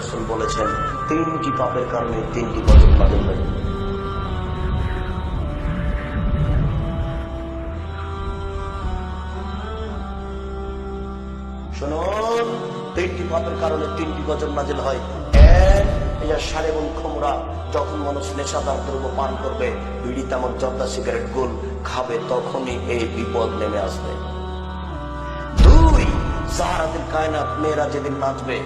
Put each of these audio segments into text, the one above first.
রাসূল বলেছেন তিনটি পাপের কারণে তিনটি গজব নাযিল হয়। শুনুন, তিনটি পাপের কারণে তিনটি গজব নাযিল হয়। এক, শারেবুল খুমরা, যখন মানুষ নেশাদার দ্রব্য পান করবে, বিড়ি তামাক জর্দা সিগারেট গুল খাবে, তখনই এই বিপদ নেমে আসবে। দুই, জাহারাতুল কায়নাত, মেয়েরা যেদিন নাচবে,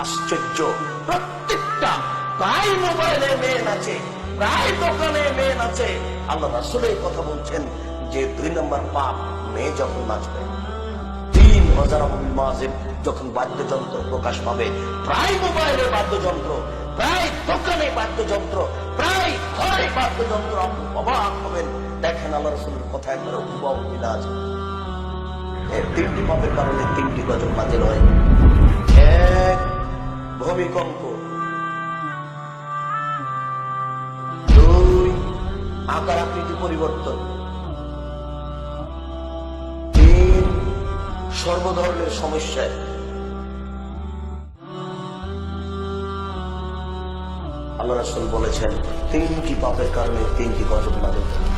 আশ্চর্য, প্রত্যেকটা প্রায় মোবাইলে মেয়ে নাচে, প্রায় দোকানে মেয়ে নাচে। আল্লাহ রাসূল এই কথা বলছেন যে 2 নম্বর পাপ মেয়ে যখন নাচবে। তিন, ওয়াজারাবুল মাযিব, যখন বাদ্যযন্ত্র প্রকাশ পাবে, প্রায় মোবাইলে বাদ্যযন্ত্র, প্রায় দোকানে বাদ্যযন্ত্র, প্রায় ঘরে বাদ্যযন্ত্র। আপনি অবাক হবেন, দেখেন আল্লাহ রাসূলের কথা একবার হুবহু মিলাজ। এই তিনটি পাপের কারণে তিনটি গজব নাযিল হয়। এক, ভূমিকম্প। দুই, আকার আকৃতি পরিবর্তন। তিন, সর্বধরনের সমস্যায়। আল্লাহ রাসূল বলেছেন তিনটি পাপের কারণে তিনটি গজব নাযিল হয়।